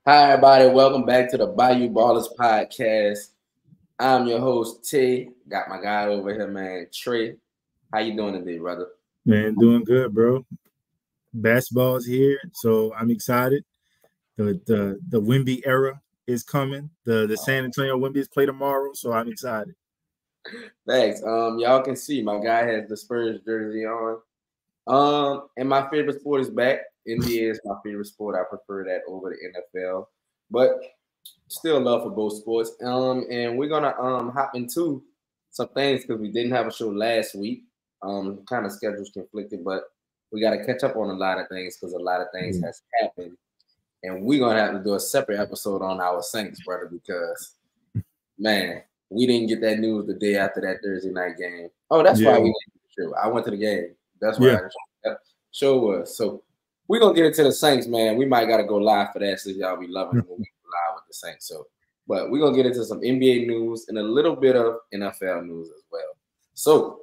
Hi, everybody. Welcome back to the Bayou Ballers Podcast. I'm your host, T. Got my guy over here, man, Trey. How you doing today, brother? Man, doing good, bro. Basketball's here, so I'm excited. The Wemby era is coming. The San Antonio Wemby's play tomorrow, so I'm excited. Thanks. Y'all can see my guy has the Spurs jersey on. And my favorite sport is back. NBA is my favorite sport. I prefer that over the NFL, but still love for both sports. And we're gonna hop into some things because we didn't have a show last week. Kind of schedules conflicted, but we got to catch up on a lot of things because a lot of things has happened, and we're gonna have to do a separate episode on our Saints, brother, because man, we didn't get that news the day after that Thursday night game. Oh, that's why we didn't get the show. I went to the game. That's why the show was. So we're gonna get into the Saints, man. We might gotta go live for that since y'all be loving when we go live with the Saints. So, but we're gonna get into some NBA news and a little bit of NFL news as well. So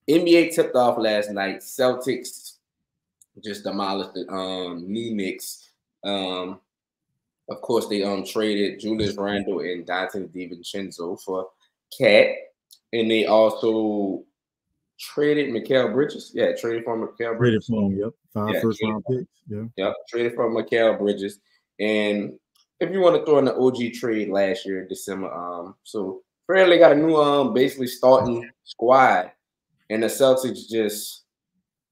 NBA tipped off last night. Celtics just demolished the New Knicks. Of course, they traded Julius Randle and Dante DiVincenzo for Cat, and they also traded Mikal Bridges. Yeah, traded for Mikal Bridges. Traded for him, yep. 5 first-round picks. Yep, traded for Mikal Bridges. And if you want to throw in the OG trade last year in December, so fairly got a new basically starting squad. And the Celtics just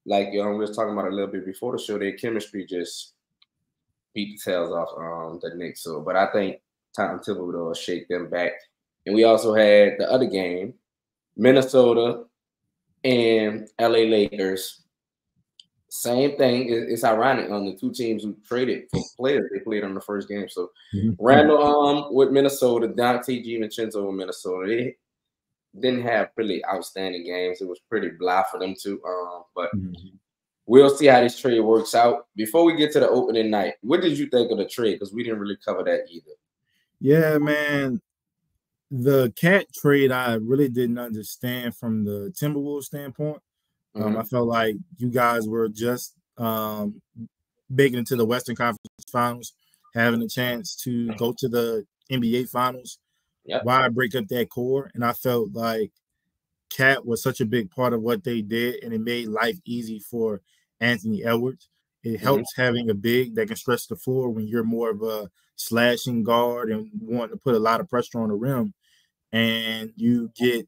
like we was talking about a little bit before the show, their chemistry just beat the tails off the Knicks. So, but I think Tom Thibodeau will shake them back. And we also had the other game, Minnesota and LA Lakers. Same thing. It's ironic on the two teams who traded for players they played on the first game. So Randall with Minnesota, Dante DiVincenzo with Minnesota. They didn't have really outstanding games. It was pretty blah for them too. But we'll see how this trade works out. Before we get to the opening night, what did you think of the trade? Because we didn't really cover that either. Yeah, man. The Cat trade I really didn't understand from the Timberwolves standpoint. I felt like you guys were just making it to the Western Conference Finals, having a chance to go to the NBA Finals. Yep. Why break up that core? And I felt like Cat was such a big part of what they did, and it made life easy for Anthony Edwards. It helps having a big that can stretch the floor when you're more of a slashing guard and want to put a lot of pressure on the rim. And you get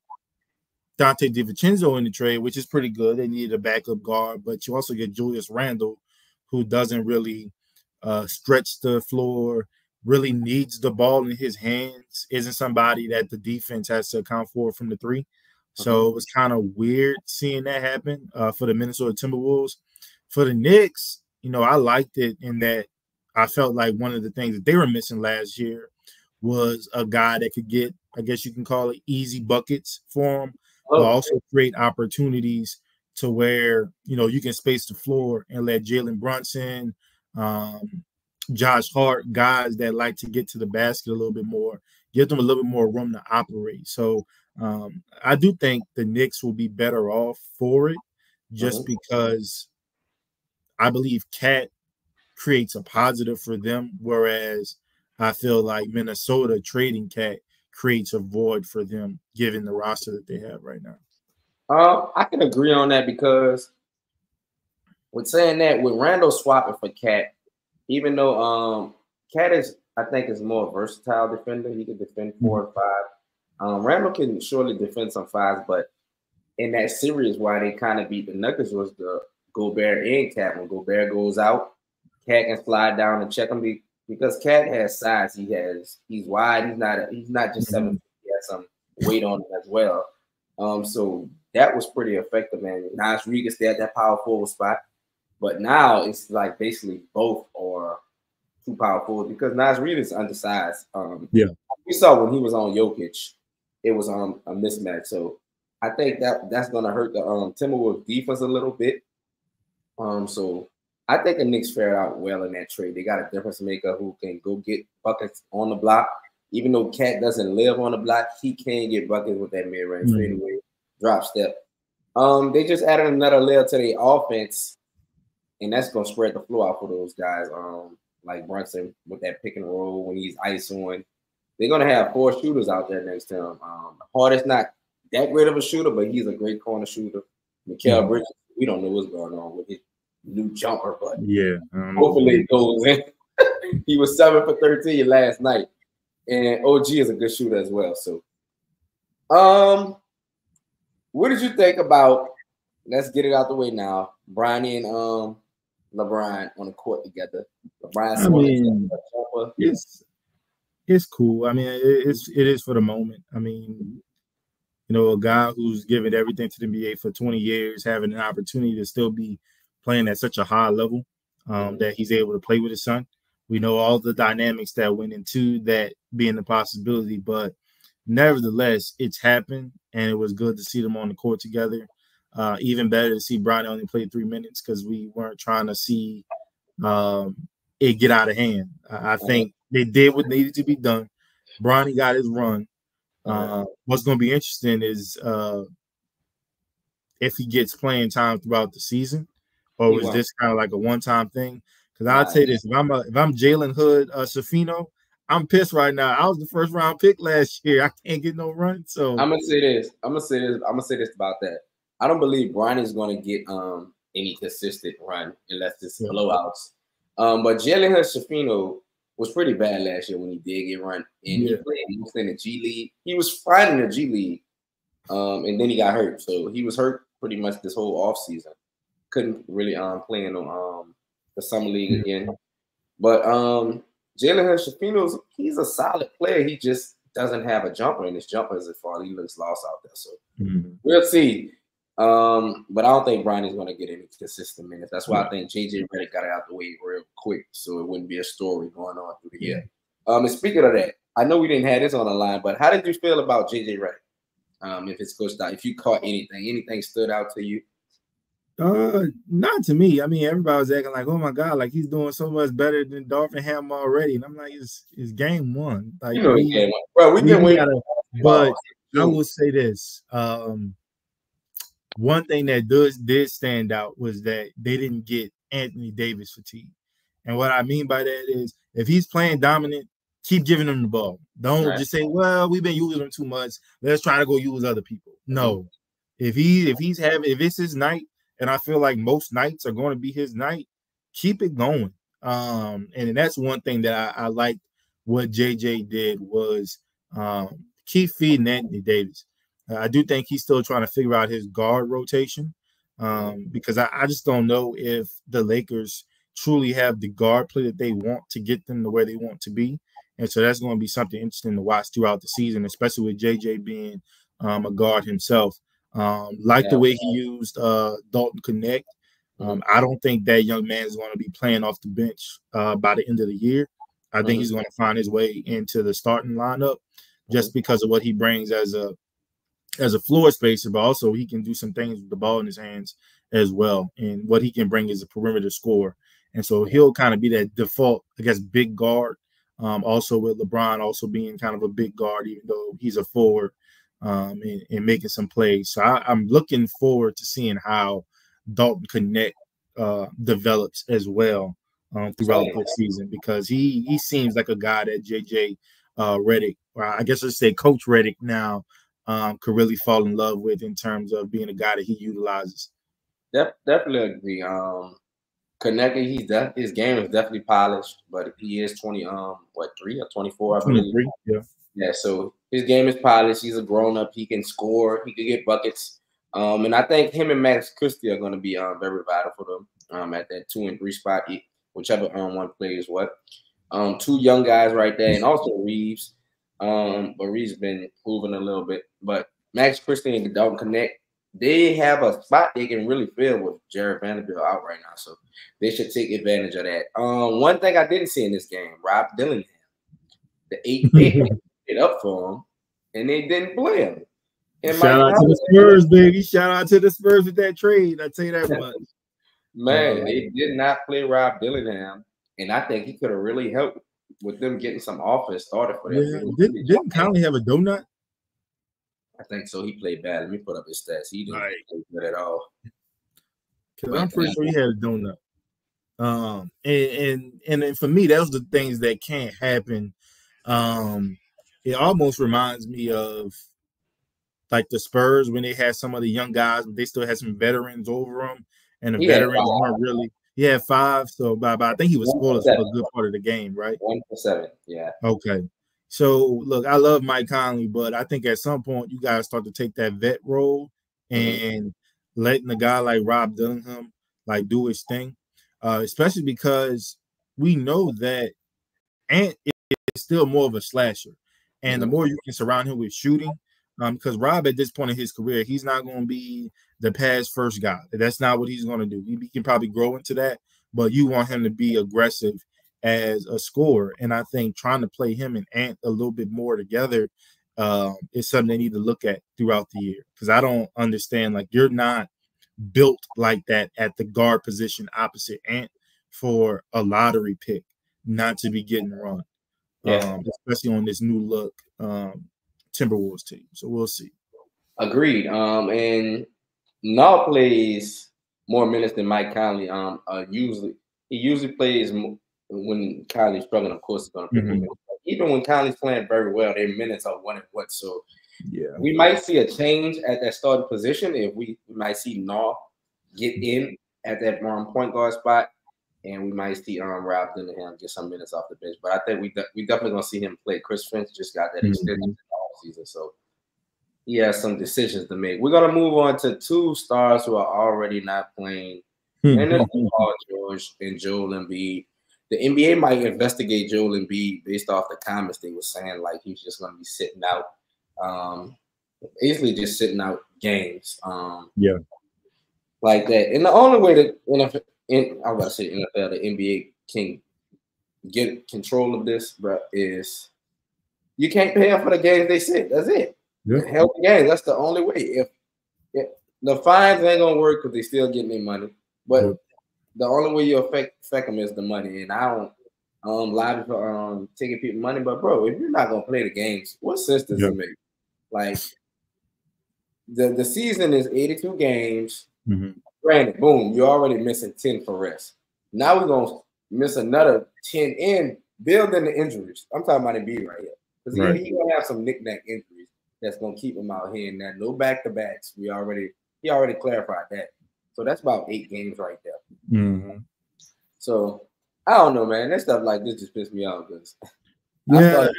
Dante DiVincenzo in the trade, which is pretty good. They needed a backup guard, but you also get Julius Randle, who doesn't really stretch the floor, really needs the ball in his hands, isn't somebody that the defense has to account for from the three. So it was kind of weird seeing that happen for the Minnesota Timberwolves. For the Knicks, I liked it in that I felt like one of the things that they were missing last year was a guy that could get, I guess you can call it, easy buckets for them, but also create opportunities to where, you can space the floor and let Jalen Brunson, Josh Hart, guys that like to get to the basket a little bit more, give them a little bit more room to operate. So I do think the Knicks will be better off for it just because I believe Cat creates a positive for them, whereas I feel like Minnesota trading Cat creates a void for them given the roster that they have right now. I can agree on that because with saying that, with Randall swapping for Cat, even though Cat is, I think, is more versatile defender. He can defend 4 and 5. Randall can surely defend some 5s, but in that series, why they kind of beat the Nuggets was the Gobert and Cat. When Gobert goes out, Cat can slide down and check him because Cat has size. He's wide. He's not just 7 feet. He has some weight on him as well. So that was pretty effective, man. Nas Reed stayed at that power forward spot, but now it's like basically both or two power forwards because Nas Reed is undersized. We saw when he was on Jokic, it was a mismatch. So I think that's gonna hurt the Timberwolves defense a little bit. So I think the Knicks fared out well in that trade. They got a difference maker who can go get buckets on the block. Even though Cat doesn't live on the block, he can get buckets with that mid-range fadeaway drop step. They just added another layer to their offense, and that's gonna spread the floor out for those guys. like Brunson with that pick and roll when he's ice on. They're gonna have 4 shooters out there next to him. Harden's not that great of a shooter, but he's a great corner shooter. Mikal Bridges, we don't know what's going on with his new jumper, but hopefully it goes in. He was 7 for 13 last night, and OG is a good shooter as well. So, what did you think about? Let's get it out the way now. Bronny and LeBron on the court together. It's cool. I mean, it is for the moment. I mean, you know, a guy who's given everything to the NBA for 20 years, having an opportunity to still be playing at such a high level that he's able to play with his son. We know all the dynamics that went into that being a possibility, but nevertheless, it's happened, and it was good to see them on the court together. Even better to see Bronny only play 3 minutes because we weren't trying to see it get out of hand. I think they did what needed to be done. Bronny got his run. What's going to be interesting is if he gets playing time throughout the season, or was this kind of like a one-time thing? Because I'll tell you this: if I'm Jalen Hood Safino, I'm pissed right now. I was the first round pick last year. I can't get no run. So I'm gonna say this about that. I don't believe Bronny's going to get any consistent run unless it's blowouts. But Jalen Hood Safino was pretty bad last year when he did get run. And he was in the G League. He was fine in the G League. And then he got hurt. So he was hurt pretty much this whole offseason. Couldn't really play in the summer league again. But Jalen Hood Safino, he's a solid player. He just doesn't have a jumper, and his jumper is far. He looks lost out there. So we'll see. But I don't think Bronny's going to get any consistent minutes. That's why I think JJ Redick got it out the way real quick, so it wouldn't be a story going on through the year. And speaking of that, I know we didn't have this on the line, but how did you feel about JJ Redick? If it's coached out, if you caught anything stood out to you? Not to me. I mean, everybody was acting like, "Oh my God, like he's doing so much better than Darvingham already," and I'm like, "It's game one." Like, you know, bro, we've been waiting. But I will say this. One thing that did stand out was that they didn't get Anthony Davis fatigue. And what I mean by that is if he's playing dominant, keep giving him the ball. Don't just say, well, we've been using him too much. Let's try to go use other people. No. If it's his night, and I feel like most nights are going to be his night, keep it going. And that's one thing that I liked what JJ did was keep feeding Anthony Davis. I do think he's still trying to figure out his guard rotation because I just don't know if the Lakers truly have the guard play that they want to get them to where they want to be. And so that's going to be something interesting to watch throughout the season, especially with JJ being a guard himself. The way he used Dalton Connect. I don't think that young man is going to be playing off the bench by the end of the year. I think he's going to find his way into the starting lineup just because of what he brings as a floor spacer, but also he can do some things with the ball in his hands as well. And what he can bring is a perimeter scorer. And so he'll kind of be that default, I guess, big guard. Also with LeBron also being kind of a big guard, even though he's a forward and making some plays. So I'm looking forward to seeing how Dalton Connect develops as well throughout the season because he seems like a guy that JJ Redick, or I guess I should say Coach Redick now, could really fall in love with in terms of being a guy that he utilizes. Definitely agree. Konechny, his game is definitely polished, but he is 3 or 24, I believe. Yeah, so his game is polished. He's a grown-up. He can score. He can get buckets. And I think him and Max Christie are going to be very vital for them at that 2 and 3 spot, whichever one plays what. 2 young guys right there, and also Reeves. But Reeves been moving a little bit. But Max Christie and Dalton Connect, they have a spot they can really fill with Jared Vanderbilt out right now. So they should take advantage of that. One thing I didn't see in this game, Rob Dillingham, the 8 it up for him, and they didn't play him. And shout out to the Spurs, baby. Shout out to the Spurs with that trade. I tell you that much. Man, they did not play Rob Dillingham, and I think he could have really helped with them getting some offense started for them. Didn't Conley have a donut? I think so. He played bad. Let me put up his stats. He didn't play good at all. I'm pretty sure he had a donut. And for me, those are the things that can't happen. It almost reminds me of like the Spurs when they had some of the young guys, but they still had some veterans over them, and the veterans weren't really. He had 5, so but I think he was spoiled for a good part of the game, right? 1-7, yeah. Okay. So look, I love Mike Conley, but I think at some point you guys start to take that vet role and letting a guy like Rob Dillingham like do his thing, especially because we know that Ant is still more of a slasher, and the more you can surround him with shooting, because Rob at this point in his career, he's not going to be the pass first guy. That's not what he's going to do. He can probably grow into that, but you want him to be aggressive as a scorer. And I think trying to play him and Ant a little bit more together is something they need to look at throughout the year. Because I don't understand, like, you're not built like that at the guard position opposite Ant for a lottery pick not to be getting run. Especially on this new look Timberwolves team. So we'll see. Agreed. And Nall plays more minutes than Mike Conley. He usually plays when Conley's struggling. Of course, he's going to pick him. Even when Conley's playing very well, their minutes are 1 and 1. So we might see a change at that starting position. If we might see Nall get in at that point guard spot, and we might see Rob Dillingham get some minutes off the bench. But I think we definitely going to see him play. Chris Finch just got that extension all season, so he has some decisions to make. We're going to move on to 2 stars who are already not playing, and that's Paul George and Joel Embiid. The NBA might investigate Joel Embiid based off the comments they were saying, like he's just going to be sitting out, basically just sitting out games, like that. And the only way that I'm about to say NFL, the NBA can get control of this, bro, is you can't pay them for the games they sit. That's it. Help the games. That's the only way. If the fines ain't gonna work because they still getting their money, but the only way you affect them is the money. And I don't lobby for taking people money, but bro, if you're not gonna play the games, what sense does it make? Like the season is 82 games. Granted, boom, you're already missing 10 for rest. Now we're going to miss another 10 in building the injuries. I'm talking about Embiid right here. Because he's going to have some knick-knack injuries that's going to keep him out here. And that no back-to-backs. He already clarified that. So that's about 8 games right there. So I don't know, man. That stuff like this just pissed me off. Because I started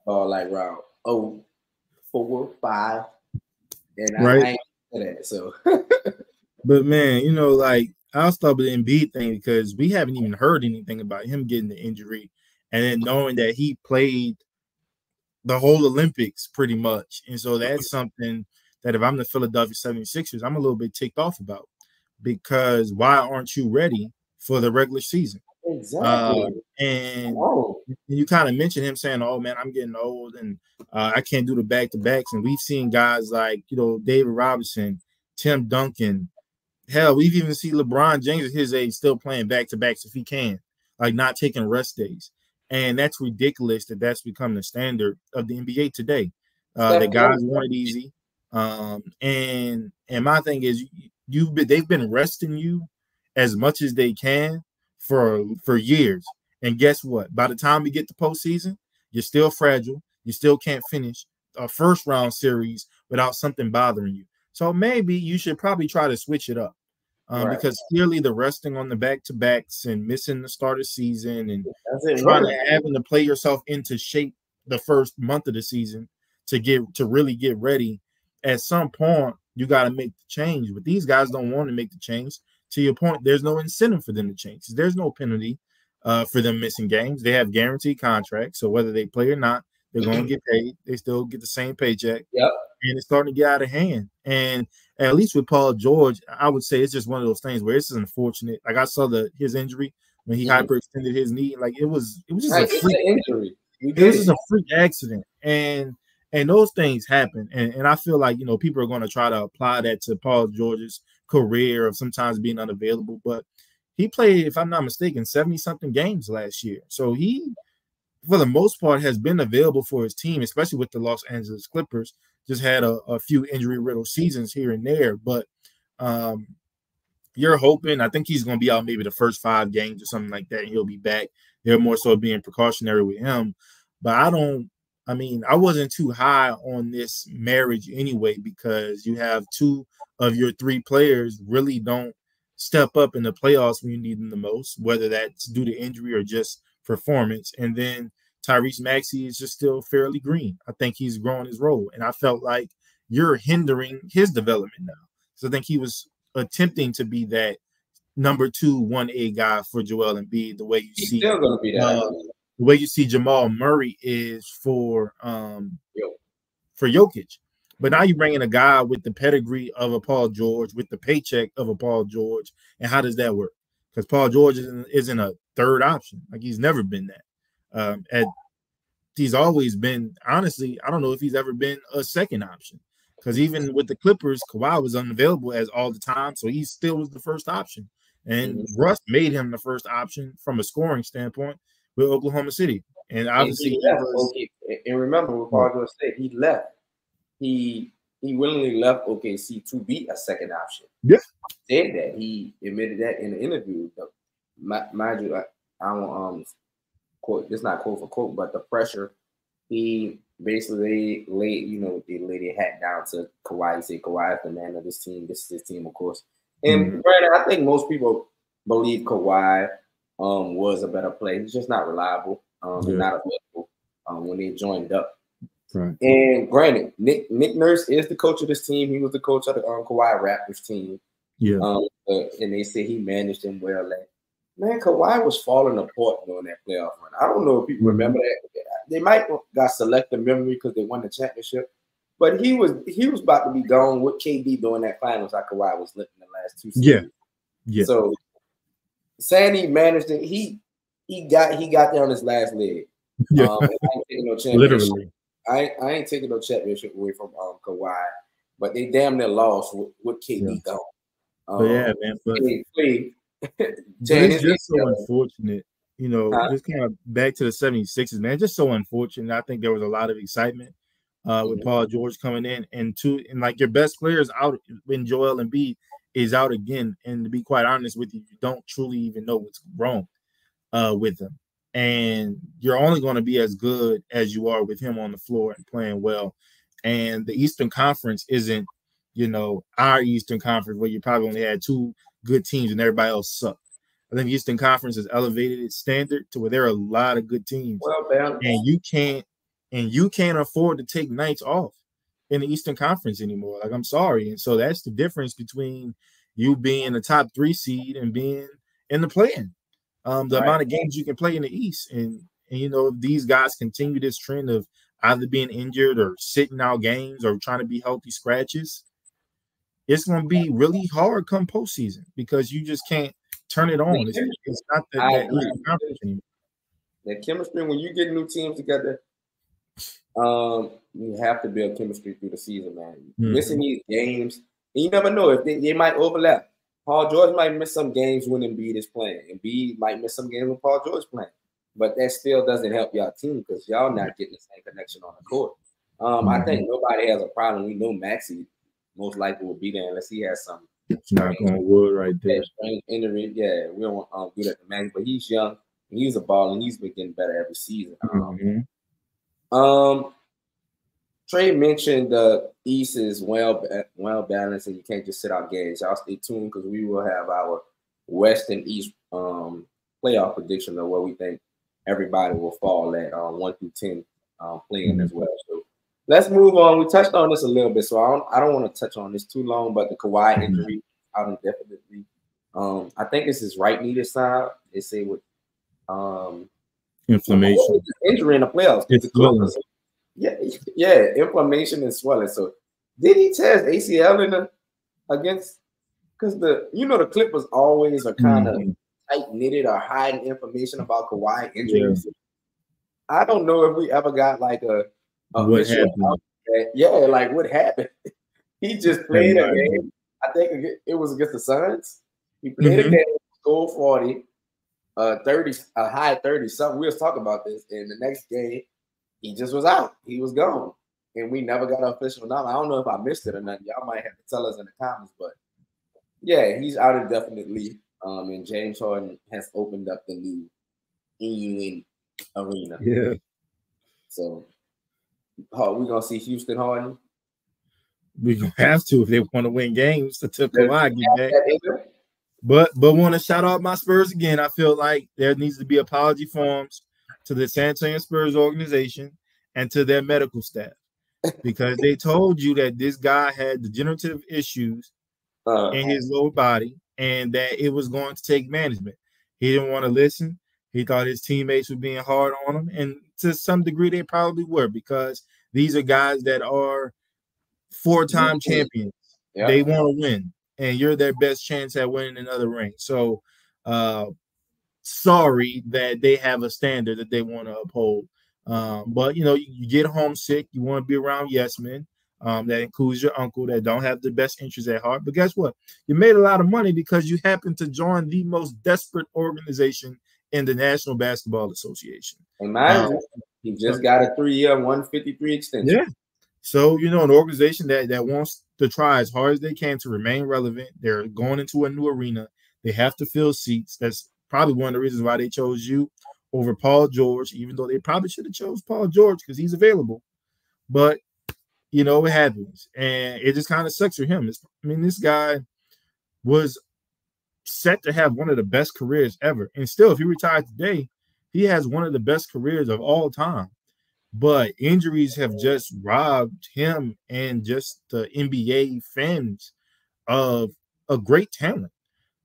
like around 4, 5. And I ain't that. So But man, like I'll start with the Embiid thing because we haven't even heard anything about him getting the injury, and then knowing that he played the whole Olympics pretty much. And so that's something that if I'm the Philadelphia 76ers, I'm a little bit ticked off about, because why aren't you ready for the regular season? Exactly. And you kind of mentioned him saying, oh man, I'm getting old and I can't do the back-to-backs. And we've seen guys like, David Robinson, Tim Duncan. Hell, we've even seen LeBron James at his age still playing back-to-backs if he can, like not taking rest days. And that's ridiculous that that's become the standard of the NBA today. The guys want it easy. And my thing is, they've been resting you as much as they can for years. And guess what? By the time we get to postseason, you're still fragile. You still can't finish a first-round series without something bothering you. So maybe you should probably try to switch it up because clearly the resting on the back-to-backs and missing the start of season and having to play yourself into shape the first month of the season to really get ready. At some point, you got to make the change. But these guys don't want to make the change. To your point, there's no incentive for them to change. There's no penalty for them missing games. They have guaranteed contracts. So whether they play or not, they're going to get paid. They still get the same paycheck. And it's starting to get out of hand. And at least with Paul George, I would say it's just one of those things where it's unfortunate. Like I saw his injury when he hyperextended his knee. Like it was just a freak injury. It was just a freak accident. And those things happen. And I feel like, people are going to try to apply that to Paul George's career of sometimes being unavailable. But he played, if I'm not mistaken, 70-something games last year. So he, for the most part, has been available for his team, especially with the Los Angeles Clippers. Just had a few injury-riddled seasons here and there. But you're hoping. I think he's going to be out maybe the first 5 games or something like that, and he'll be back. They're more so being precautionary with him. But I wasn't too high on this marriage anyway, because you have 2 of your 3 players really don't step up in the playoffs when you need them the most, whether that's due to injury or just performance. And then Tyrese Maxey is just still fairly green. I think he's growing his role, and I felt like you're hindering his development now. So I think he was attempting to be that number 2 1A guy for Joel Embiid, the way you He's see still going to be that. the way you see Jamal Murray is for Jokic. But now you bring in a guy with the pedigree of a Paul George, with the paycheck of a Paul George, and how does that work? Because Paul George isn't a third option. Like, he's never been that. He's always been, honestly, I don't know if he's ever been a second option. Because even with the Clippers, Kawhi was unavailable as all the time, so he still was the first option. And Russ made him the first option from a scoring standpoint with Oklahoma City. And obviously, and remember what Paul George said, he left. He willingly left OKC to be a second option. Yeah, he said that. He admitted that in the interview. Mind you, I don't quote. This not quote for quote, but the pressure. He basically laid their hat down to Kawhi. He said Kawhi is the man of this team. This is his team, of course. And Brandon, I think most people believe Kawhi was a better player. He's just not reliable. And not available when they joined up. Right. And granted, Nick Nurse is the coach of this team. He was the coach of the Kawhi Raptors team. Yeah. And they say he managed them well. Man, Kawhi was falling apart during that playoff run. I don't know if people remember that. They might got selective memory because they won the championship. But he was about to be gone with KD during that finals. Like Kawhi was living the last 2 seasons. Yeah. So saying he managed it, he got there on his last leg. Yeah. I ain't taking no championship. Literally. I ain't taking no championship away from Kawhi, but they damn near lost with KD gone. Man. But it's just so unfortunate, just kind of back to the 76ers, man. Just so unfortunate. I think there was a lot of excitement with Paul George coming in, and like your best players out when Joel Embiid is out again. And to be quite honest with you, you don't truly even know what's wrong with him. And you're only going to be as good as you are with him on the floor and playing well. And the Eastern Conference isn't, our Eastern Conference where you probably only had 2 good teams and everybody else sucked. I think the Eastern Conference has elevated its standard to where there are a lot of good teams. And you can't afford to take nights off in the Eastern Conference anymore. Like, I'm sorry. And so that's the difference between you being the top 3 seed and being in the play-in. The amount of games you can play in the East. And if these guys continue this trend of either being injured or sitting out games or trying to be healthy scratches, it's going to be really hard come postseason because you just can't turn it on. It's not that conference anymore. That chemistry, when you get new teams together, you have to build chemistry through the season, man. Missing these games, and you never know if they might overlap. Paul George might miss some games when Embiid is playing. Embiid might miss some games when Paul George is playing. But that still doesn't help y'all team because y'all not getting the same connection on the court. I think nobody has a problem. We know Maxey most likely will be there unless he has some knock on wood right there. Strange injury. Yeah, we don't do that to Maxey, but he's young. He's a ball, and he's been getting better every season. Trey mentioned the East is well balanced, and you can't just sit out games. Y'all stay tuned because we will have our West and East playoff prediction of where we think everybody will fall at 1 through 10 playing as well. So let's move on. We touched on this a little bit, so I don't want to touch on this too long. But the Kawhi injury out indefinitely. I think this is right knee this time. They say with inflammation, injury in the playoffs. It's swelling. Yeah, inflammation and swelling. So did he test ACL against? Because the Clippers always are kind of tight knitted or hiding information about Kawhi injuries. Yeah. I don't know if we ever got like a what happened. Like what happened? He just played a game. I think it was against the Suns. He played a game, scored 40, 30, a high 30 something. We was talking about this, and the next game he just was out. He was gone, and we never got an official number. I don't know if I missed it or not. Y'all might have to tell us in the comments, but Yeah, he's out indefinitely. And James Harden has opened up the new Union Arena. Yeah. So, we're gonna see Houston Harden. We're gonna have to if they want to win games to Kawhi get back. But want to shout out my Spurs again. I feel like there needs to be apology forms to the San Antonio Spurs organization and to their medical staff, because they told you that this guy had degenerative issues in his lower body and that it was going to take management. He didn't want to listen. He thought his teammates were being hard on him, and to some degree they probably were, because these are guys that are four-time champions. Yeah. They want to win, and you're their best chance at winning another ring. So sorry that they have a standard that they want to uphold. But, you get homesick. You want to be around yes men. That includes your uncle that don't have the best interests at heart. But guess what? You made a lot of money because you happen to join the most desperate organization in the National Basketball Association. And mind you, he just got a 3-year, 153 extension. Yeah. So, an organization that wants to try as hard as they can to remain relevant. They're going into a new arena. They have to fill seats. That's probably one of the reasons why they chose you over Paul George, even though they probably should have chose Paul George because he's available. But, it happens. And it just kind of sucks for him. This guy was set to have one of the best careers ever. And still, if he retired today, he has one of the best careers of all time. But injuries have just robbed him and just the NBA fans of a great talent.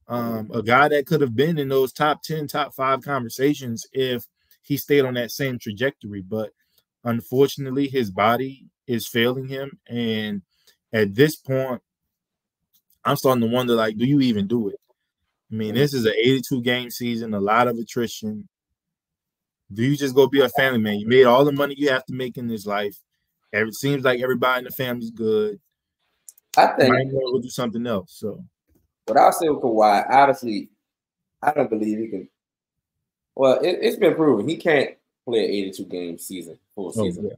A guy that could have been in those top 10, top 5 conversations if he stayed on that same trajectory. But unfortunately, his body is failing him. And at this point, I'm starting to wonder, do you even do it? This is an 82-game season, a lot of attrition. Do you just go be a family man? You made all the money you have to make in this life. It seems like everybody in the family's good. I think we'll do something else. So, what I'll say with Kawhi, obviously, I don't believe he can. Well, it's been proven he can't play an 82-game season, full season.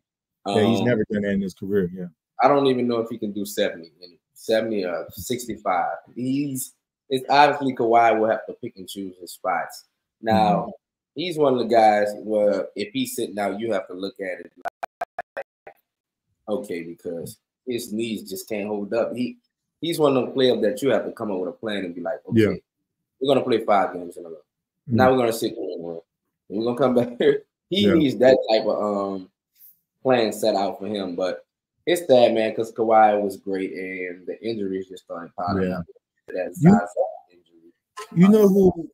Yeah, he's never done that in his career. Yeah, I don't even know if he can do 70 or 65. It's obviously Kawhi will have to pick and choose his spots. Now, he's one of the guys where if he's sitting out, you have to look at it like, okay, because his knees just can't hold up. He's one of them players that you have to come up with a plan and be like, okay, we're going to play 5 games in a row. Now we're going to sit in one. And we're going to come back here. He needs that type of plan set out for him. But it's sad, man, because Kawhi was great and the injuries just started piling up. You know who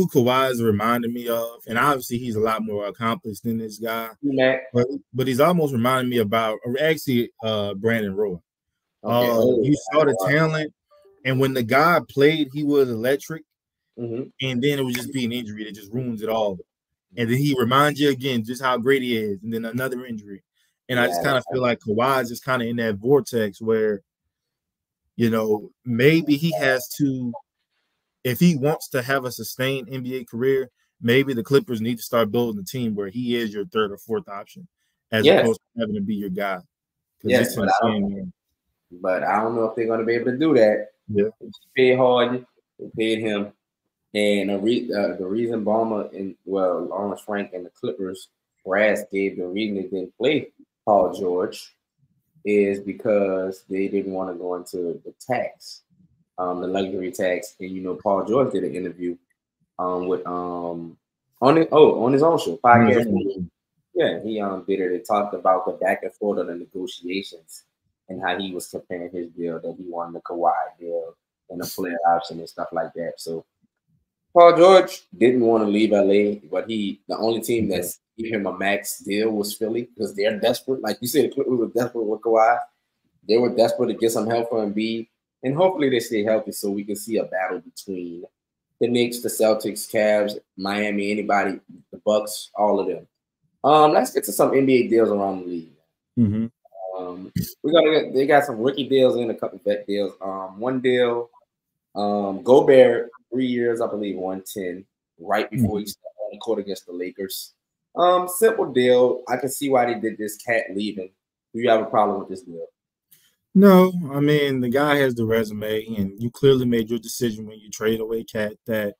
Kawhi is reminding me of? And obviously he's a lot more accomplished than this guy. But he's almost reminding me about Brandon Roy. You saw the talent, and when the guy played, he was electric. And then it was just be an injury that just ruins it all. And then he reminds you again just how great he is, and then another injury. And I just kind of feel like Kawhi is just kind of in that vortex where, maybe he has to, if he wants to have a sustained NBA career, maybe the Clippers need to start building a team where he is your 3rd or 4th option, as opposed to having to be your guy. Yes, but I don't know if they're going to be able to do that. Yeah, they paid Harden, they paid him, and the reason Lawrence Frank and the Clippers brass gave the reason they didn't play Paul George is because they didn't want to go into the tax. The luxury tax, and Paul George did an interview with on his own show podcast. Yeah, he did it. They talked about the back and forth of the negotiations and how he was comparing his deal that he wanted the Kawhi deal and the player option and stuff like that. So Paul George didn't want to leave LA, but the only team that's gave him a max deal was Philly because they're desperate. Like you said, the Clippers were desperate with Kawhi. They were desperate to get some help for Embiid. And hopefully they stay healthy so we can see a battle between the Knicks, the Celtics, Cavs, Miami, anybody, the Bucks, all of them. Let's get to some NBA deals around the league. They got some rookie deals and a couple vet deals. One deal, Gobert, 3 years, I believe, 110, right before he stepped on the court against the Lakers. Simple deal. I can see why they did this. Cat leaving. Do you have a problem with this deal? No, I mean the guy has the resume, and you clearly made your decision when you trade away Cat that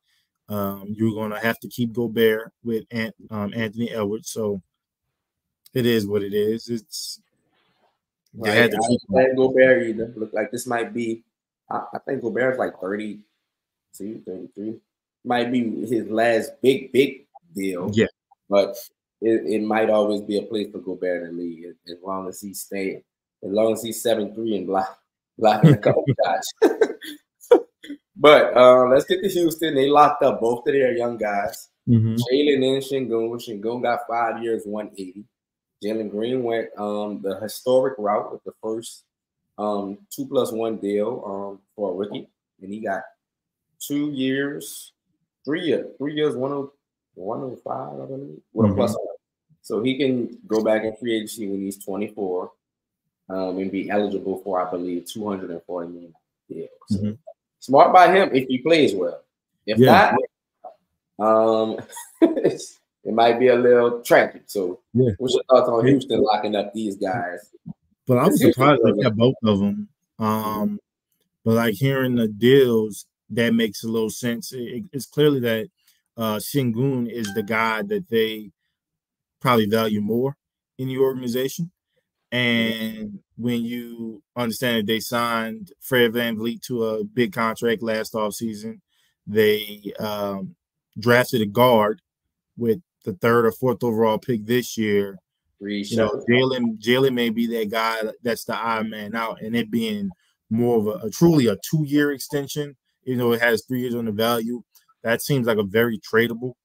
you're going to have to keep Gobert with Anthony Edwards. So it is what it is. It's you Right. had to I keep don't him. think Gobert either. Look like this might be. I think Gobert's like 32, 33. Might be his last big deal, Yeah. but it might always be a place for Gobert in the league as long as he stay, as long as he's 7'3" and blocking a couple shots. But let's get to Houston. They locked up both of their young guys, Mm-hmm. Jalen and Şengün. Şengün got 5 years, 180. Jalen Green went the historic route with the first 2+1 deal for a rookie, and he got 2 years, 3 years, 105, I believe, with a plus one. So he can go back in free agency when he's 24 and be eligible for, I believe, $240 million deal. So smart by him if he plays well. If not, it might be a little tragic. So, what's your thoughts on Houston locking up these guys? But I was surprised they kept both of them. But like hearing the deals, that makes a little sense. It's clearly that Şengün is the guy that they probably value more in the organization. And when you understand that they signed Fred VanVleet to a big contract last offseason, they drafted a guard with the 3rd or 4th overall pick this year. Jalen may be that guy that's the odd man out, and it being more of a truly a 2-year extension. It has 3 years on the value. That seems like a very tradable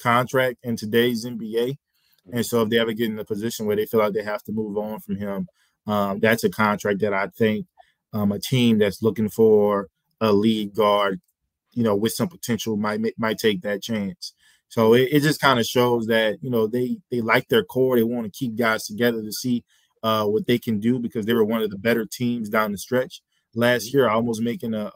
contract in today's NBA. And so if they ever get in a position where they feel like they have to move on from him, that's a contract that I think a team that's looking for a lead guard, with some potential might take that chance. So it just kind of shows that, they like their core. They want to keep guys together to see what they can do because they were one of the better teams down the stretch last year, almost making a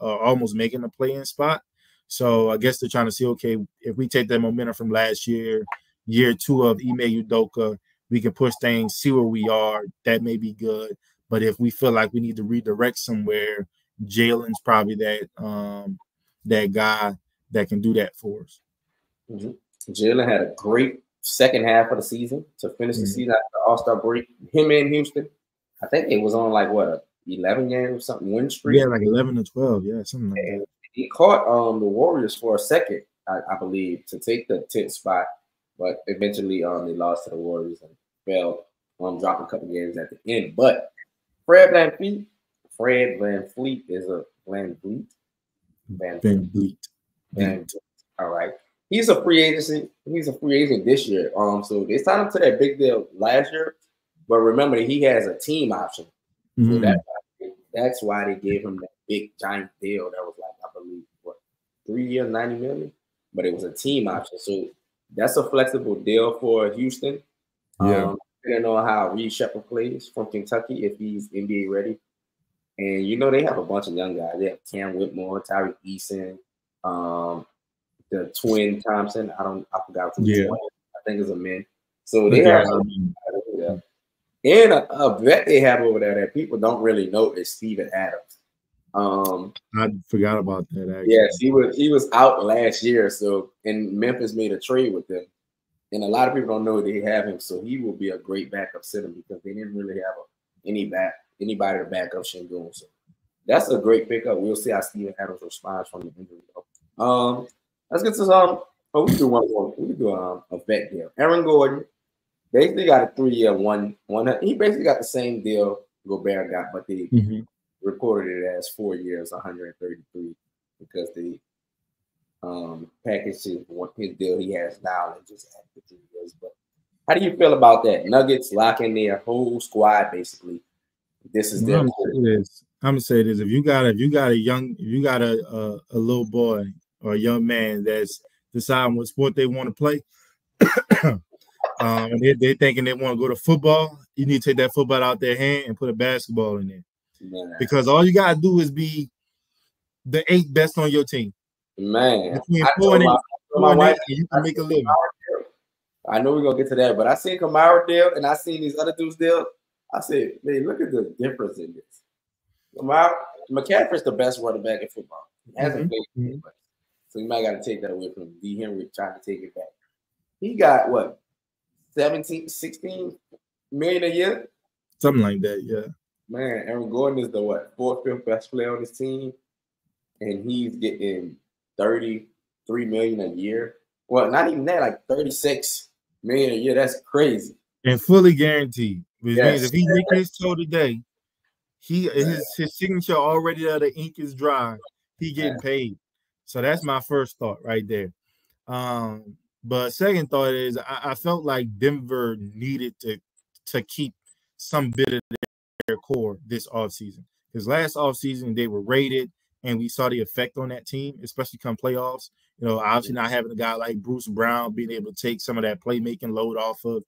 play-in spot. So I guess they're trying to see, okay, if we take that momentum from last year 2 of Ime Udoka, we can push things, see where we are. That may be good. But if we feel like we need to redirect somewhere, Jalen's probably that guy that can do that for us. Jalen had a great second half of the season to finish the season after the All-Star break. Him in Houston, I think it was on like what, 11 games or something win streak. Yeah, like 11 or 12, something like that. He caught the Warriors for a second, I believe, to take the 10th spot, but eventually they lost to the Warriors and fell, dropped a couple games at the end. But Fred VanVleet is a VanVleet. All right. He's a free agent. He's a free agent this year. So they signed him to that big deal last year, but remember that he has a team option. So that's why they gave him that big giant deal that was like, I believe, 3 years, $90 million, but it was a team option. So that's a flexible deal for Houston. Depending on how Reed Shepherd plays from Kentucky, if he's NBA ready. And they have a bunch of young guys. They have Cam Whitmore, Tyreek Eason, the twin Thompson. I forgot who the twin. I think it's a man. So they have and a vet they have over there that people don't really know is Steven Adams. I forgot about that. Actually. Yes, he was out last year. So and Memphis made a trade with them, and a lot of people don't know they have him. So he will be a great backup center because they didn't really have anybody to back up Şengün. So that's a great pickup. We'll see how Steven Adams responds from the injury. Let's get to some. We can do one more. We can do a vet deal. Aaron Gordon basically got a 3-year one. He basically got the same deal Gobert got, but they recorded it as 4 years, 133, because they packaged his deal he has now and just added 3 years. But how do you feel about that? Nuggets locking their whole squad basically. This is their. I'm gonna say this: if you got a little boy or a young man that's deciding what sport they want to play, and they're thinking they want to go to football, you need to take that football out their hand and put a basketball in there. Because all you gotta do is be the 8th best on your team. Man, between 4 and 8, my wife, you can make a living. I know we're gonna get to that, but I seen Kamara deal and I seen these other dudes deal. I said, man, look at the difference in this. McCaffrey's the best running back in football. He hasn't played too much. So you might got to take that away from him. D. Henry trying to take it back. He got what? 17, 16 million a year? Something like that, yeah. Man, Aaron Gordon is the fourth, fifth best player on his team. And he's getting 33 million a year. Well, not even that, like 36 million a year. That's crazy. And fully guaranteed. Which means if he hit his toe today, his signature already there, the ink is dry. He getting paid. So that's my first thought right there. But second thought is I felt like Denver needed to keep some bit of their core this offseason. Because last offseason they were rated and we saw the effect on that team, especially come playoffs. You know, obviously not having a guy like Bruce Brown being able to take some of that playmaking load off of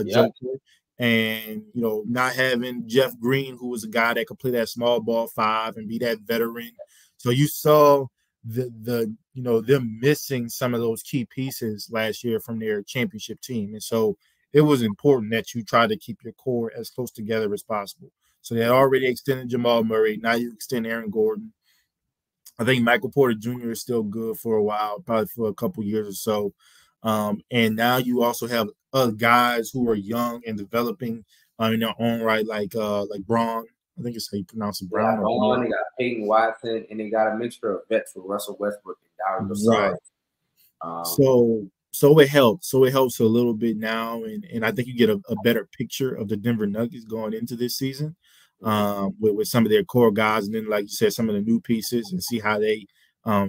Joker. And, you know, not having Jeff Green, who was a guy that could play that small ball 5 and be that veteran. So you saw the you know, them missing some of those key pieces last year from their championship team. And so it was important that you try to keep your core as close together as possible. So they had already extended Jamal Murray. Now you extend Aaron Gordon. I think Michael Porter Jr. is still good for a while, probably for a couple years or so. And now you also have other guys who are young and developing in their own right, like Braun. I think it's how you pronounce it, Braun. Braun, they got Peyton Watson, and they got a mixture of vets for Russell Westbrook and Darius Garland. So it helps. So it helps a little bit now, and I think you get a better picture of the Denver Nuggets going into this season with some of their core guys, and then, like you said, some of the new pieces, and see how they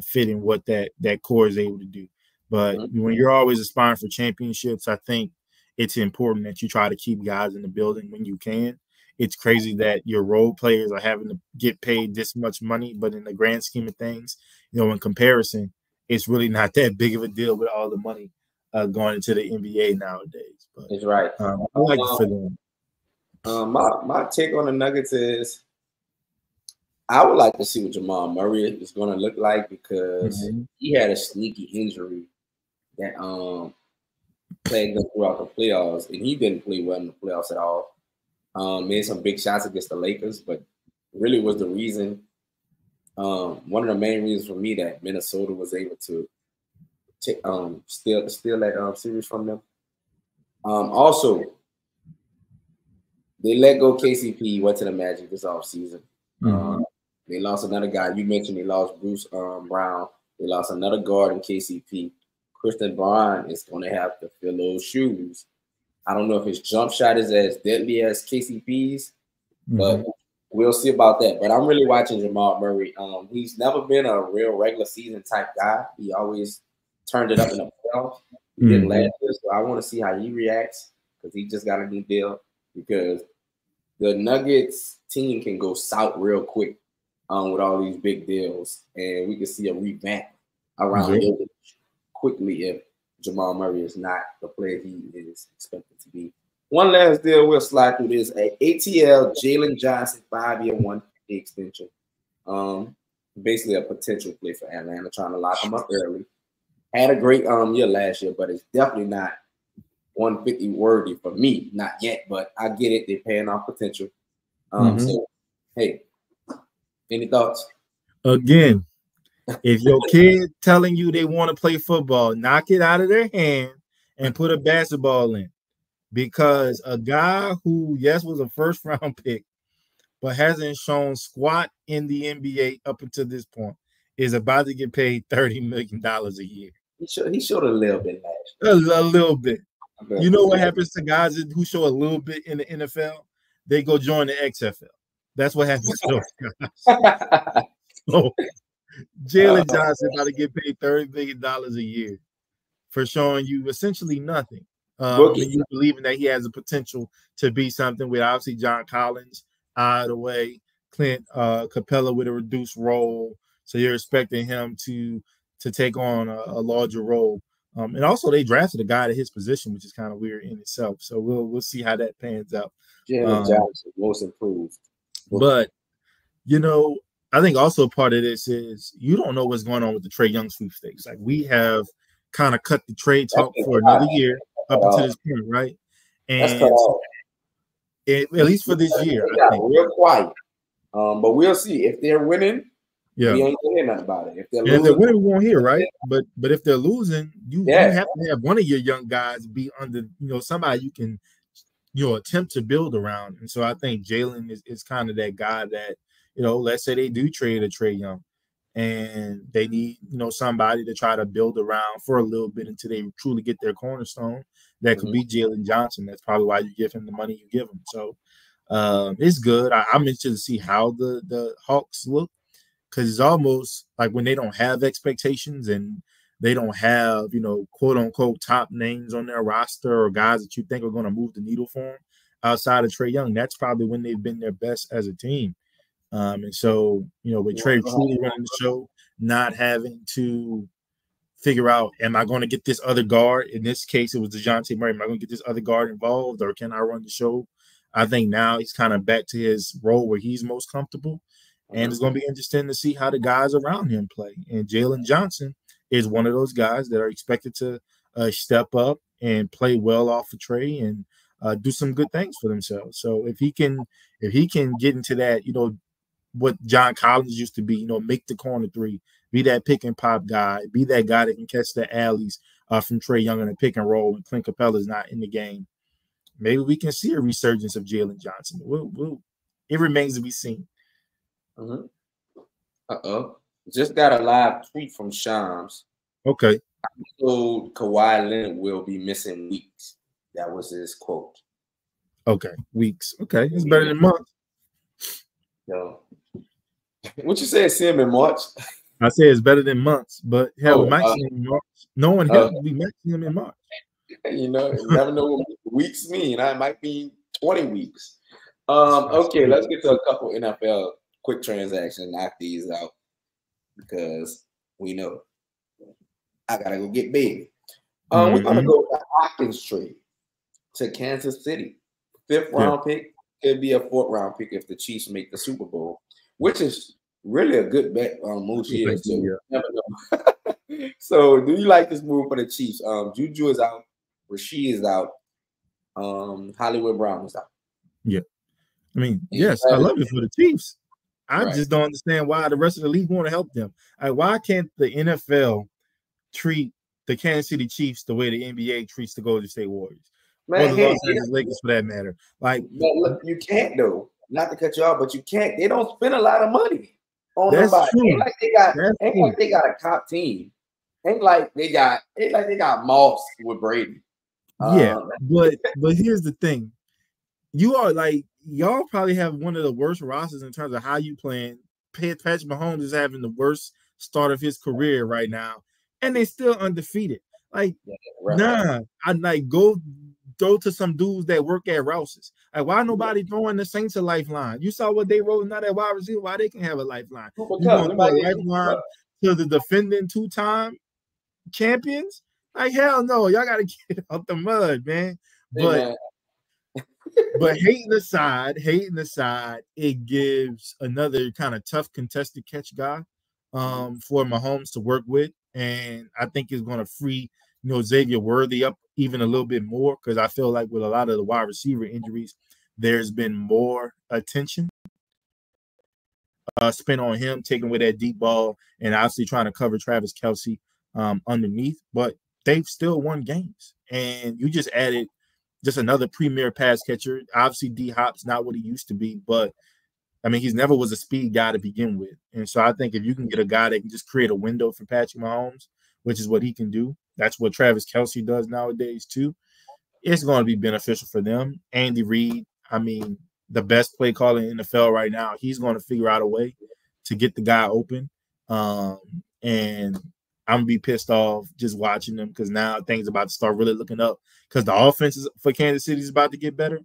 fit in what that core is able to do. But when you're always aspiring for championships, I think it's important that you try to keep guys in the building when you can. It's crazy that your role players are having to get paid this much money, but in the grand scheme of things, you know, in comparison, it's really not that big of a deal with all the money going into the NBA nowadays. But that's right. I like it for them. My take on the Nuggets is I would like to see what Jamal Murray is going to look like because he had a sneaky injury that plagued him throughout the playoffs, and he didn't play well in the playoffs at all. Made some big shots against the Lakers, but really was the reason, one of the main reasons for me that Minnesota was able to steal that series from them. Also, they let go KCP, went to the Magic this offseason. They lost another guy. You mentioned they lost Bruce Brown. They lost another guard in KCP. Christian Braun is going to have to fill those shoes. I don't know if his jump shot is as deadly as KCP's, but we'll see about that. But I'm really watching Jamal Murray. He's never been a real regular season type guy. He always turned it up in the playoffs. He didn't last year, so I want to see how he reacts because he just got a new deal. Because the Nuggets team can go south real quick with all these big deals, and we can see a revamp around Jokic quickly if Jamal Murray is not the player he is expected to be. One last deal we'll slide through this. ATL Jalen Johnson 5-year $150 extension. Basically a potential play for Atlanta, trying to lock him up early. Had a great year last year, but it's definitely not 150 worthy for me. Not yet, but I get it. They're paying off potential. So, hey, any thoughts? Again, if your kid telling you they want to play football, knock it out of their hand and put a basketball in. Because a guy who, yes, was a first-round pick, but hasn't shown squat in the NBA up until this point, is about to get paid $30 million a year. He showed a little bit last year. A little bit. You know what happens to guys who show a little bit in the NFL? They go join the XFL. That's what happens to those guys. So, Jalen Johnson about to get paid $30 million a year for showing you essentially nothing. And you believing that he has the potential to be something with obviously John Collins out of the way, Clint Capella with a reduced role. So you're expecting him to take on a larger role. And also they drafted a guy at his position, which is kind of weird in itself. So we'll see how that pans out. Jalen Johnson, most improved. But, you know, I think also part of this is you don't know what's going on with the Trae Young sweepstakes. Like we have kind of cut the trade talk for another year up until this point, right? And at least for this year, I think. Real quiet. But we'll see if they're winning. Yeah. We ain't hearing nothing about it. If they're And if they're losing, winning, we won't hear, right? But if they're losing, you yeah. have to have one of your young guys be under, somebody you can, attempt to build around. And so I think Jalen is kind of that guy that, let's say they do trade a Trae Young and they need, somebody to try to build around for a little bit until they truly get their cornerstone. That could be Jalen Johnson. That's probably why you give him the money you give him. So it's good. I'm interested to see how the Hawks look, because it's almost like when they don't have expectations and they don't have, quote unquote top names on their roster or guys that you think are going to move the needle for them outside of Trae Young. That's probably when they've been their best as a team. And so, with Trae truly running the show, not having to figure out, am I going to get this other guard? In this case, it was DeJounte Murray. Am I going to get this other guard involved, or can I run the show? I think now he's kind of back to his role where he's most comfortable. And it's going to be interesting to see how the guys around him play. And Jalen Johnson is one of those guys that are expected to step up and play well off of Trae and do some good things for themselves. So if he can get into that, what John Collins used to be, make the corner three, be that pick and pop guy, be that guy that can catch the alleys from Trae Young in a pick and roll when Clint Capella's not in the game. Maybe we can see a resurgence of Jalen Johnson. It remains to be seen. Just got a live tweet from Shams. Okay. So Kawhi Leonard will be missing weeks. That was his quote. Okay, weeks. Okay, it's better than months. So, what you say? See him in March? I say it's better than months, but hell, we might see him in March. No one else we might see him in March. You never know what weeks mean. I might be 20 weeks. Okay, let's get to a couple NFL quick transactions, knock these out because we know I gotta go get baby. We're gonna go with the Hopkins trade to Kansas City. 5th round pick, could be a 4th round pick if the Chiefs make the Super Bowl, which is really a good bet on most years. So, never know. So, do you like this move for the Chiefs? Juju is out, Rasheed is out, Hollywood Brown is out. Yeah, I mean, yes, I love it for the Chiefs. I just don't understand why the rest of the league want to help them. Why can't the NFL treat the Kansas City Chiefs the way the NBA treats the Golden State Warriors? Man, or the Los Angeles Lakers for that matter. Like, look, you can't though. Not to cut you off, but you can't. They don't spend a lot of money on that's nobody. True. Ain't like they got a top team. Ain't like they got Moss with Brady. Yeah, but here's the thing. Y'all probably have one of the worst rosters in terms of how you playing. Patrick Mahomes is having the worst start of his career right now, and they still undefeated. I go to some dudes that work at Rouse's. Why nobody throwing the Saints a lifeline? You saw what they rolling out at wide receiver. Why they can have a lifeline? You going to throw a lifeline to the defending 2-time champions? Hell no, y'all got to get out the mud, man. But hating aside, it gives another kind of tough contested catch guy for Mahomes to work with, and I think it's going to free Xavier Worthy up even a little bit more, because I feel like with a lot of the wide receiver injuries, there's been more attention spent on him, taking away that deep ball, and obviously trying to cover Travis Kelce underneath. But they've still won games, and you just added just another premier pass catcher. Obviously, D-Hop's not what he used to be, but I mean, he's never was a speed guy to begin with. And so I think if you can get a guy that can just create a window for Patrick Mahomes, which is what he can do, that's what Travis Kelce does nowadays too, it's going to be beneficial for them. Andy Reid, I mean, the best play caller in the NFL right now, he's going to figure out a way to get the guy open. And I'm going to be pissed off just watching them, because now things about to start really looking up, because the offense for Kansas City is about to get better,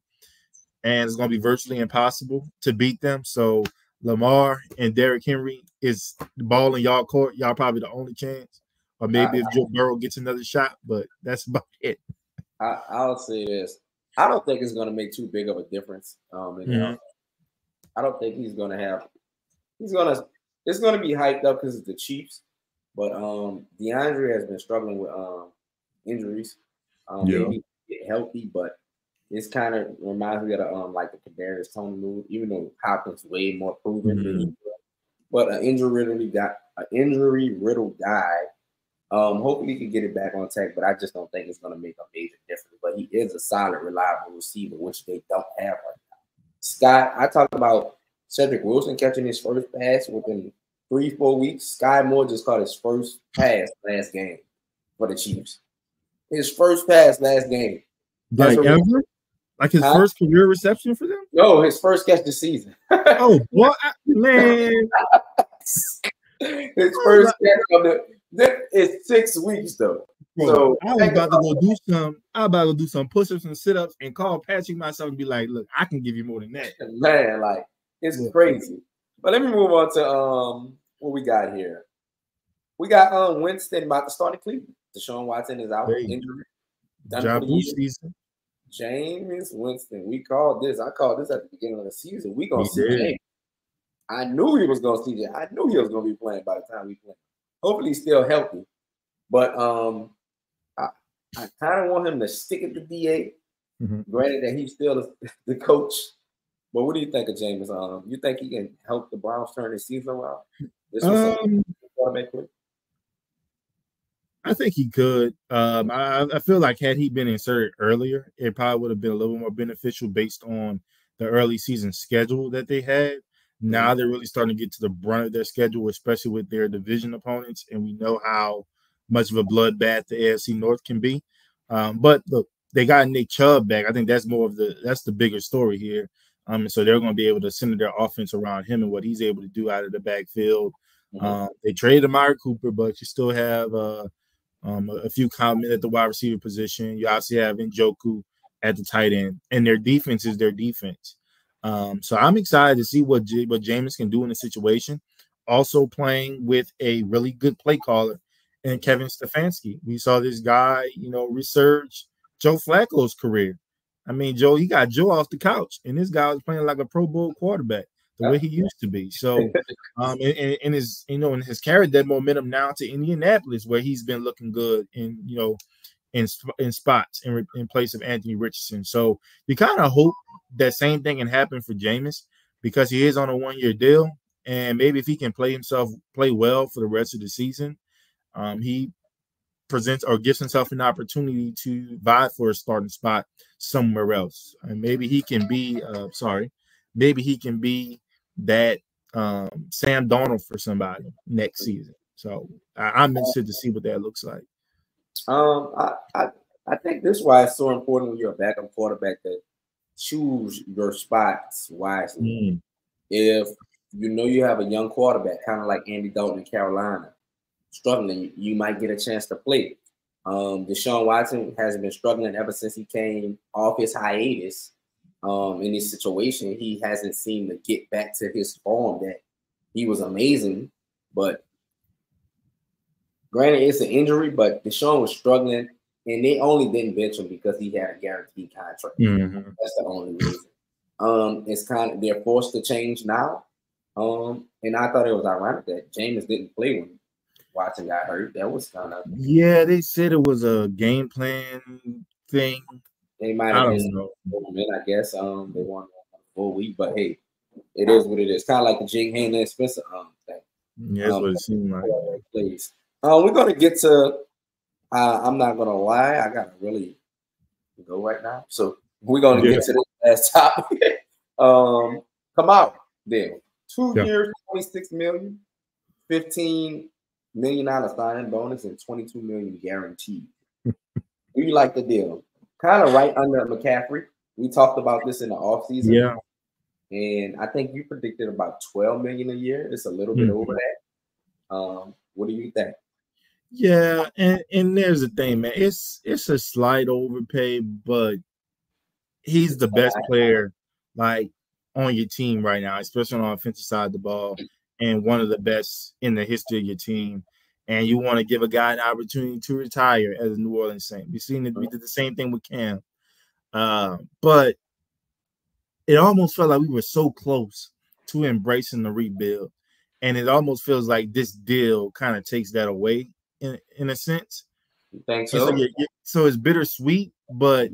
and it's going to be virtually impossible to beat them. So Lamar and Derrick Henry is the ball in y'all court. Y'all probably the only chance. Or maybe if Joe Burrow gets another shot, but that's about it. I'll say this. I don't think it's going to make too big of a difference. I don't think he's going to have – it's going to be hyped up because it's the Chiefs. But DeAndre has been struggling with injuries. Maybe get healthy, but It's kind of reminds me of the like the Kadarius Toney move, even though Hopkins way more proven than he was. But an injury riddled guy. Hopefully he can get it back on track, but I just don't think it's gonna make a major difference. But he is a solid, reliable receiver, which they don't have right now. Scott, I talked about Cedric Wilson catching his first pass within 3-4 weeks. Sky Moore just caught his first pass last game for the Chiefs. His first pass last game. Like ever? Like his first career reception for them? No, his first catch this season. Oh, what man? His first catch of it's 6 weeks though. Bro, so I was about to go do some. I was about to do some push-ups and sit-ups and call Patrick myself and be like, "Look, I can give you more than that." Man, like it's crazy. But let me move on to what we got here. We got Winston about to start in Cleveland. Deshaun Watson is out injury. Season. James Winston. We called this. I called this at the beginning of the season. We gonna see James. I knew he was gonna see it. I knew he was gonna be playing by the time we play. Hopefully he's still healthy. But I kind of want him to stick at the DA. Granted that he's still the coach. But what do you think of James? You think he can help the Browns turn the season around? I think he could. I feel like had he been inserted earlier, it probably would have been a little more beneficial based on the early season schedule that they had. Now they're really starting to get to the brunt of their schedule, especially with their division opponents, and we know how much of a bloodbath the AFC North can be. But look, they got Nick Chubb back. I think that's the bigger story here. So they're going to be able to center their offense around him and what he's able to do out of the backfield. They traded Amari Cooper, but you still have a few comments at the wide receiver position. You obviously have Njoku at the tight end, and their defense is their defense. So I'm excited to see what Jameis can do in the situation. Also playing with a really good play caller and Kevin Stefanski. We saw this guy, resurge Joe Flacco's career. I mean, he got Joe off the couch, and this guy was playing like a Pro Bowl quarterback the way he used to be. So, and has carried that momentum now to Indianapolis, where he's been looking good in spots in place of Anthony Richardson. So you kind of hope that same thing can happen for Jameis because he is on a 1-year deal, and maybe if he can play well for the rest of the season, he presents or gives himself an opportunity to vie for a starting spot somewhere else. And maybe he can be that Sam Darnold for somebody next season. So I'm interested to see what that looks like. I think this is why it's so important when you're a backup quarterback to choose your spots wisely. If you have a young quarterback, kind of like Andy Dalton in Carolina, struggling, you might get a chance to play. Deshaun Watson has been struggling ever since he came off his hiatus. In this situation, he hasn't seemed to get back to his form that he was amazing. But granted, it's an injury, but Deshaun was struggling, and they only didn't bench him because he had a guaranteed contract. That's the only reason. It's kind of they're forced to change now. And I thought it was ironic that Jameis didn't play when Watson got hurt. That was kind of they said it was a game plan thing. They might have been I guess. They won a full week, but hey, it is what it is. Kind of like the Jake Hanley and Spencer thing. Yeah, that's what it seemed like. Please. We're gonna get to I'm not gonna lie, I gotta really go right now. So we're gonna get to this last topic. Kamara deal. 2 years, $26 million, $15 million signing bonus, and $22 million guaranteed. Do you like the deal? Kind of right under McCaffrey. We talked about this in the offseason. Yeah. And I think you predicted about $12 million a year. It's a little bit over that. What do you think? Yeah, and there's the thing, man. It's a slight overpay, but he's the best player like on your team right now, especially on the offensive side of the ball, and one of the best in the history of your team. And you want to give a guy an opportunity to retire as a New Orleans Saint. We did the same thing with Cam. But it almost felt like we were so close to embracing the rebuild. And it almost feels like this deal kind of takes that away in a sense. You think so? So it's bittersweet, but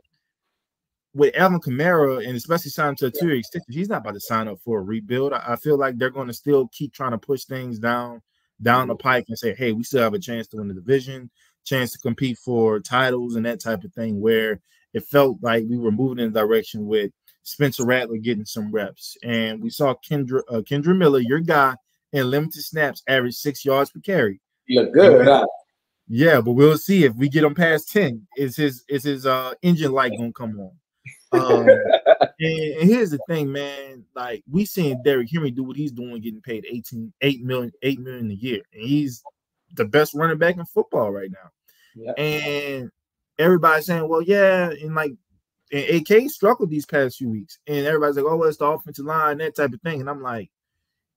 with Alvin Kamara, and especially signing to a 2-year extension, he's not about to sign up for a rebuild. I feel like they're going to still keep trying to push things down the pike and say, hey, we still have a chance to win the division, chance to compete for titles and that type of thing, where it felt like we were moving in the direction with Spencer Rattler getting some reps. And we saw Kendra Miller, your guy, in limited snaps, average 6 yards per carry. You look good, huh? Yeah, but we'll see if we get him past 10. Is his engine light gonna come on? And here's the thing, man. Like, we seen Derrick Henry do what he's doing, getting paid $8 million a year, and he's the best running back in football right now. Yeah. And everybody's saying, well, yeah, and AK struggled these past few weeks, and everybody's like, oh, well, it's the offensive line, that type of thing. And I'm like,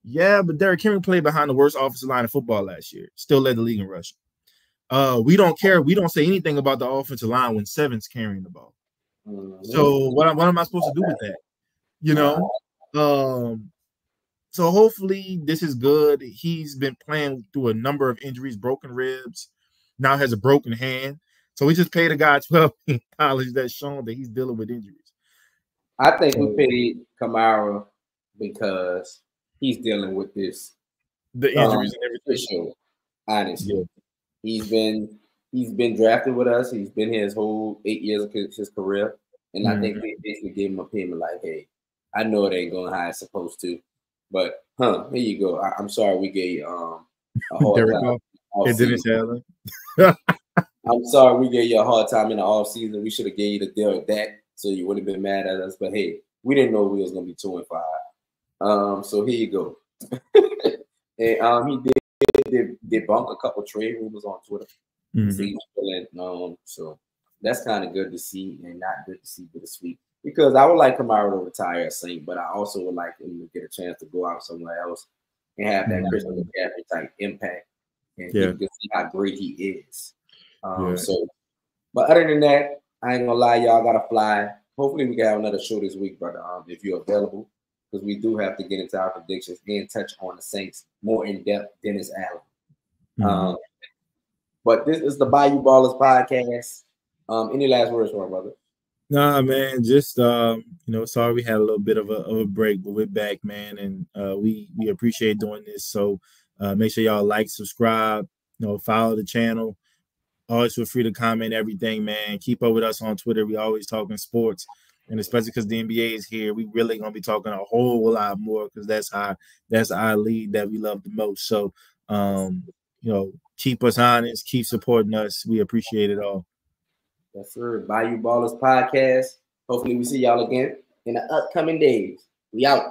yeah, but Derrick Henry played behind the worst offensive line in football last year, still led the league in rushing. We don't care. We don't say anything about the offensive line when Seven's carrying the ball. So what am I supposed to do with that? You know? So hopefully this is good. He's been playing through a number of injuries, broken ribs, now has a broken hand. So we just paid a guy $12 million that's shown that he's dealing with injuries. I think we paid Kamara because he's dealing with the injuries and everything. Sure, honestly. Yeah. He's been drafted with us. He's been here his whole 8 years of his career. And I think they basically gave him a payment like, hey, I know it ain't going how it's supposed to. But, here you go. I'm sorry we gave you a hard time. I'm sorry we gave you a hard time in the off season. We should have gave you the deal with that so you wouldn't have been mad at us. But, hey, we didn't know we was going to be 2-5. So here you go. And he did debunk a couple trade rumors on Twitter. So that's kind of good to see and not good to see bittersweet. Because I would like Kamara to retire at Saint, but I also would like him to get a chance to go out somewhere else and have that Christian McCaffrey type impact. And you can see how great he is. But other than that, I ain't gonna lie, y'all gotta fly. Hopefully we can have another show this week, brother, if you're available. Because we do have to get into our predictions and touch on the Saints more in depth than Dennis Allen. But this is the Bayou Ballers Podcast. Any last words for our brother? Nah, man. Just sorry we had a little bit of a break, but we're back, man, and we appreciate doing this. So make sure y'all like, subscribe, follow the channel. Always feel free to comment everything, man. Keep up with us on Twitter. We always talking sports. And especially because the NBA is here, we really gonna be talking a whole lot more because that's our league that we love the most. So, keep us honest, keep supporting us. We appreciate it all. Yes, sir. Bayou Ballers Podcast. Hopefully, we see y'all again in the upcoming days. We out.